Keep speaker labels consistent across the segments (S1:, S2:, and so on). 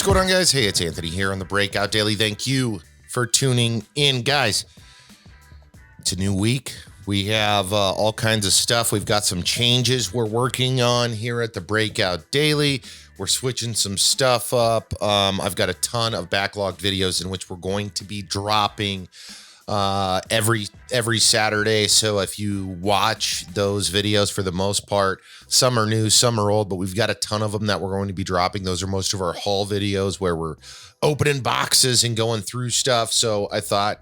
S1: What's going on, guys? Hey, it's Anthony here on the Breakout Daily. Thank you for tuning in, guys. It's a new week. We have all kinds of stuff. We've got some changes we're working on here at the Breakout Daily. We're switching some stuff up. I've got a ton of backlogged videos in which we're going to be dropping every Saturday. So if you watch those videos, for the most part, some are new, some are old, but we've got a ton of them that we're going to be dropping. Those are most of our haul videos where we're opening boxes and going through stuff. So I thought,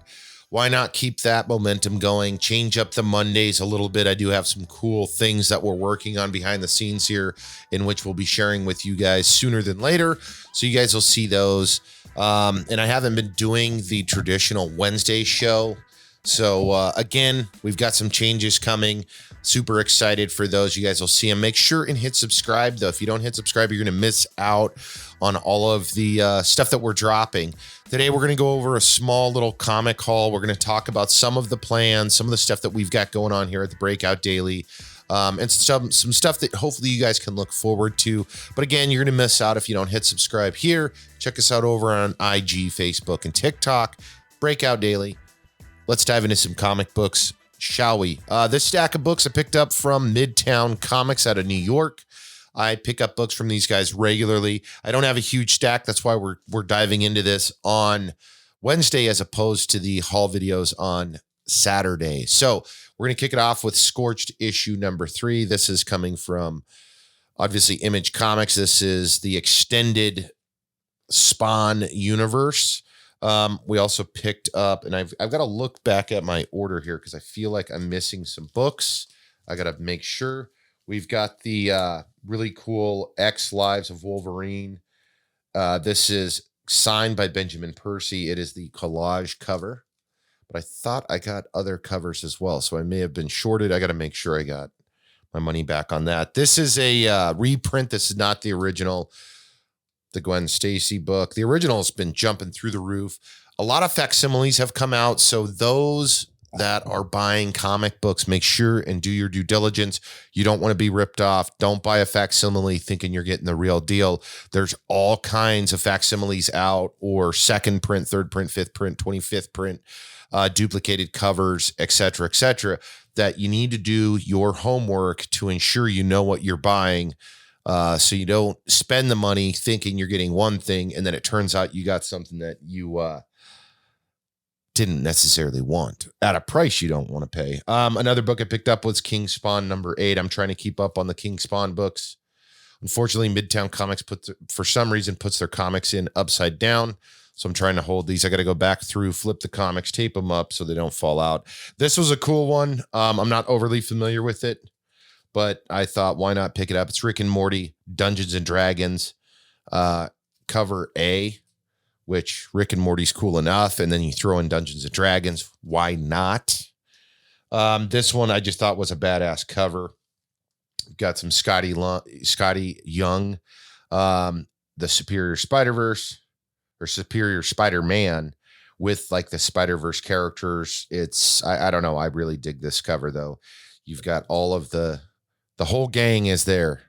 S1: why not keep that momentum going, change up the Mondays a little bit. I do have some cool things that we're working on behind the scenes here, in which we'll be sharing with you guys sooner than later. So you guys will see those. And I haven't been doing the traditional Wednesday show. So again, we've got some changes coming. Super excited for those. You guys will see them. Make sure and hit subscribe, though. If you don't hit subscribe, you're going to miss out on all of the stuff that we're dropping. Today, we're going to go over a small little comic haul. We're going to talk about some of the plans, some of the stuff that we've got going on here at the Breakout Daily, and some stuff that hopefully you guys can look forward to. But again, you're going to miss out if you don't hit subscribe here. Check us out over on IG, Facebook, and TikTok. Breakout Daily. Let's dive into some comic books, shall we? This stack of books I picked up from Midtown Comics out of New York. I pick up books from these guys regularly. I don't have a huge stack. That's why we're diving into this on Wednesday as opposed to the haul videos on Saturday. So we're going to kick it off with Scorched issue number 3. This is coming from, obviously, Image Comics. This is the extended Spawn universe. We also picked up, and I've got to look back at my order here because I feel like I'm missing some books. I got to make sure. We've got the really cool X Lives of Wolverine. This is signed by Benjamin Percy. It is the collage cover, but I thought I got other covers as well, so I may have been shorted. I got to make sure I got my money back on that. This is a reprint. This is not the original, the Gwen Stacy book. The original has been jumping through the roof. A lot of facsimiles have come out, so those that are buying comic books, make sure and do your due diligence. You don't want to be ripped off. Don't buy a facsimile thinking you're getting the real deal. There's all kinds of facsimiles out, or second print, third print, fifth print, 25th print, duplicated covers, etc., that you need to do your homework to ensure you know what you're buying. So you don't spend the money thinking you're getting one thing, and then it turns out you got something that you didn't necessarily want at a price you don't want to pay. Another book I picked up was King Spawn number 8. I'm trying to keep up on the King Spawn books. Unfortunately, Midtown Comics for some reason puts their comics in upside down. So I'm trying to hold these. I got to go back through, flip the comics, tape them up so they don't fall out. This was a cool one. I'm not overly familiar with it, but I thought, why not pick it up? It's Rick and Morty, Dungeons and Dragons, cover A, which Rick and Morty's cool enough. And then you throw in Dungeons and Dragons. Why not? This one I just thought was a badass cover. Got some Scotty Young, the Superior Spider-Verse, or Superior Spider-Man, with like the Spider-Verse characters. I don't know. I really dig this cover, though. You've got all of the whole gang is there.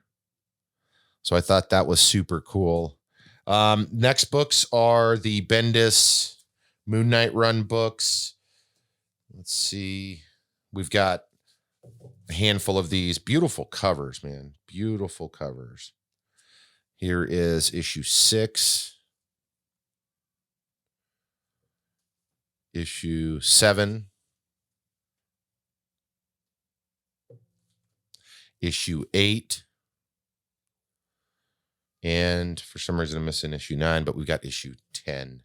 S1: So I thought that was super cool. Next books are the Bendis Moon Knight run books. Let's see. We've got a handful of these beautiful covers, man. Beautiful covers. Here is issue 6. Issue 7. Issue 8. And for some reason, I'm missing issue 9, but we've got issue 10.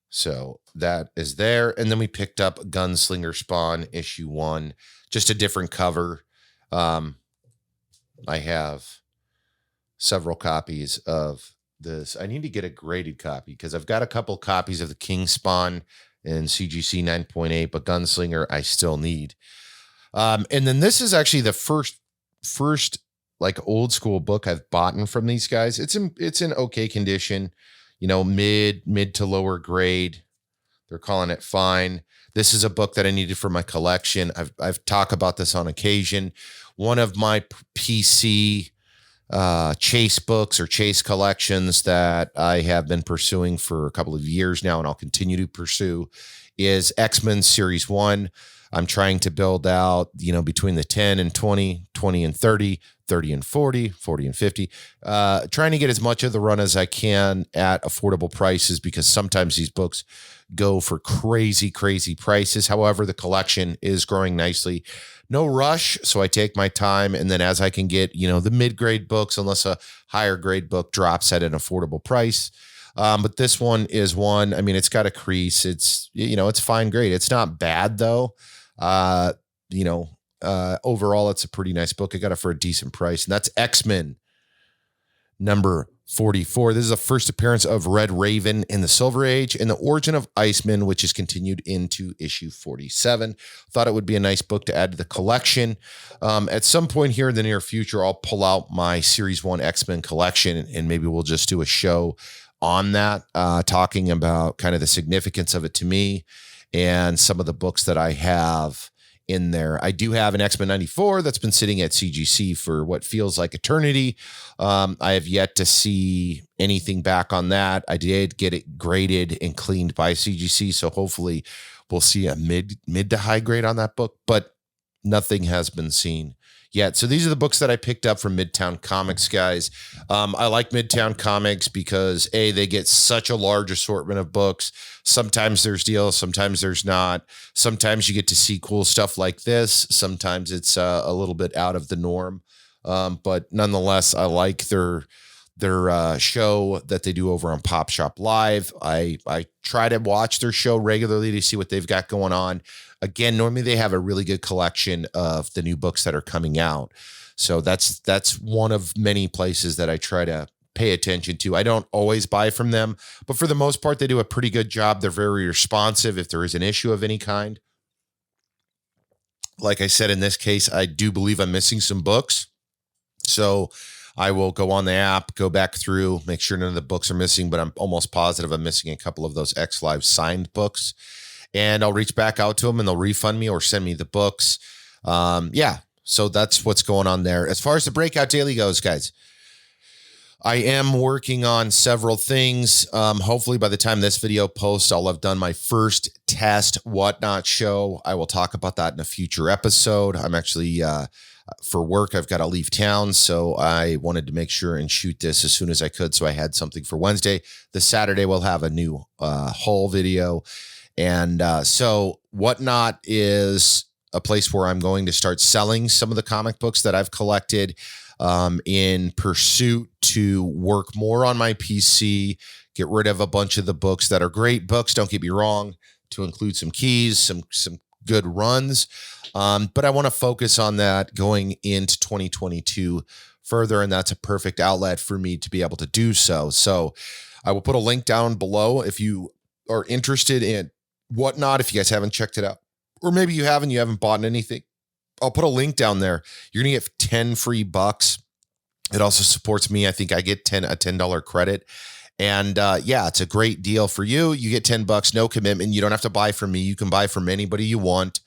S1: So that is there. And then we picked up Gunslinger Spawn issue 1, just a different cover. I have several copies of this. I need to get a graded copy because I've got a couple copies of the King Spawn and CGC 9.8, but Gunslinger I still need. And then this is actually the first like old school book I've bought from these guys. It's in okay condition, mid to lower grade. They're calling it fine. This is a book that I needed for my collection. I've talked about this on occasion. One of my PC chase books or chase collections that I have been pursuing for a couple of years now, and I'll continue to pursue, is XMen Series 1. I'm trying to build out, between the 10 and 20, 20 and 30, 30 and 40, 40 and 50, trying to get as much of the run as I can at affordable prices, because sometimes these books go for crazy, crazy prices. However, the collection is growing nicely. No rush, so I take my time, and then as I can get, the mid-grade books, unless a higher grade book drops at an affordable price. But this one is one, it's got a crease. It's, it's fine grade. It's not bad though. Overall, it's a pretty nice book. I got it for a decent price, and that's XMen number 44. This is the first appearance of Red Raven in the Silver Age and the origin of Iceman, which is continued into issue 47. Thought it would be a nice book to add to the collection. At some point here in the near future, I'll pull out my Series 1 X-Men collection, and maybe we'll just do a show on that, talking about kind of the significance of it to me and some of the books that I have in there. I do have an X-Men 94 that's been sitting at CGC for what feels like eternity. I have yet to see anything back on that. I did get it graded and cleaned by CGC, so hopefully we'll see a mid to high grade on that book, but nothing has been seen yet. So these are the books that I picked up from Midtown Comics, guys. I like Midtown Comics because they get such a large assortment of books. Sometimes there's deals, sometimes there's not. Sometimes you get to see cool stuff like this. Sometimes it's a little bit out of the norm. But nonetheless, I like their show that they do over on Pop Shop Live. I try to watch their show regularly to see what they've got going on. Again, normally they have a really good collection of the new books that are coming out. So that's one of many places that I try to pay attention to. I don't always buy from them, but for the most part, they do a pretty good job. They're very responsive if there is an issue of any kind. Like I said, in this case, I do believe I'm missing some books. So I will go on the app, go back through, make sure none of the books are missing, but I'm almost positive I'm missing a couple of those X Live signed books. And I'll reach back out to them and they'll refund me or send me the books. So that's what's going on there. As far as the Breakout Daily goes, guys, I am working on several things. Hopefully by the time this video posts, I'll have done my first test whatnot show. I will talk about that in a future episode. I'm actually, for work, I've got to leave town. So I wanted to make sure and shoot this as soon as I could. So I had something for Wednesday. This Saturday, we'll have a new haul video. And so Whatnot is a place where I'm going to start selling some of the comic books that I've collected in pursuit to work more on my PC, get rid of a bunch of the books that are great books, don't get me wrong, to include some keys, some good runs. But I want to focus on that going into 2022 further, and that's a perfect outlet for me to be able to do so. So I will put a link down below if you are interested in Whatnot, if you guys haven't checked it out, or maybe you haven't bought anything. I'll put a link down there. You're going to get 10 free bucks. It also supports me. I think I get a $10 credit. And it's a great deal for you. You get 10 bucks, no commitment. You don't have to buy from me. You can buy from anybody you want.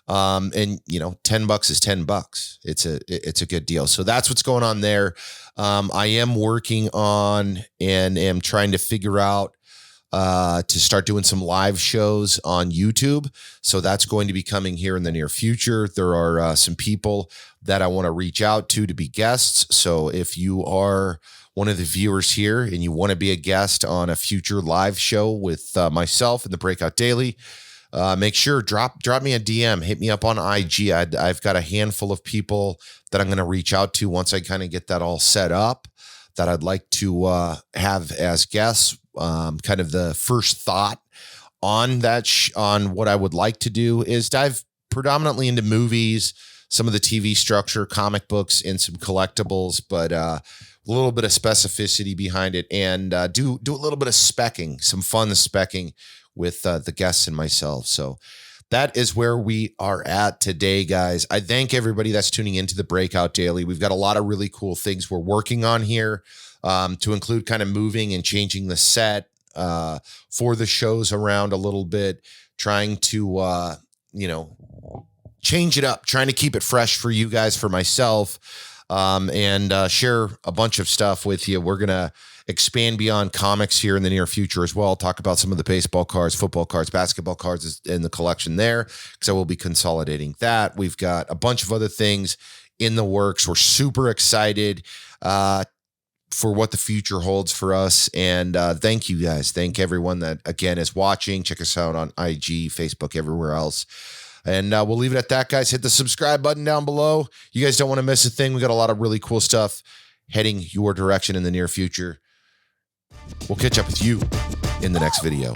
S1: And 10 bucks is 10 bucks. It's a good deal. So that's what's going on there. I am working on and am trying to figure out to start doing some live shows on YouTube. So that's going to be coming here in the near future. There are some people that I want to reach out to be guests. So if you are one of the viewers here and you want to be a guest on a future live show with myself and the Breakout Daily, make sure drop me a DM, hit me up on IG. I've got a handful of people that I'm going to reach out to once I kind of get that all set up that I'd like to have as guests. Kind of the first thought on that, on what I would like to do is dive predominantly into movies, some of the TV structure, comic books, and some collectibles, but a little bit of specificity behind it, and do a little bit of specking, some fun specking with the guests and myself. So that is where we are at today, guys. I thank everybody that's tuning into the Breakout Daily. We've got a lot of really cool things we're working on here. To include kind of moving and changing the set for the shows around a little bit, trying to, change it up, trying to keep it fresh for you guys, for myself. and share a bunch of stuff with you. We're going to expand beyond comics here in the near future as well. Talk about some of the baseball cards, football cards, basketball cards in the collection there, because I will be consolidating that. We've got a bunch of other things in the works. We're super excited for what the future holds for us. And thank you guys. Thank everyone that, again, is watching. Check us out on IG, Facebook, everywhere else. And we'll leave it at that, guys. Hit the subscribe button down below. You guys don't want to miss a thing. We got a lot of really cool stuff heading your direction in the near future. We'll catch up with you in the next video.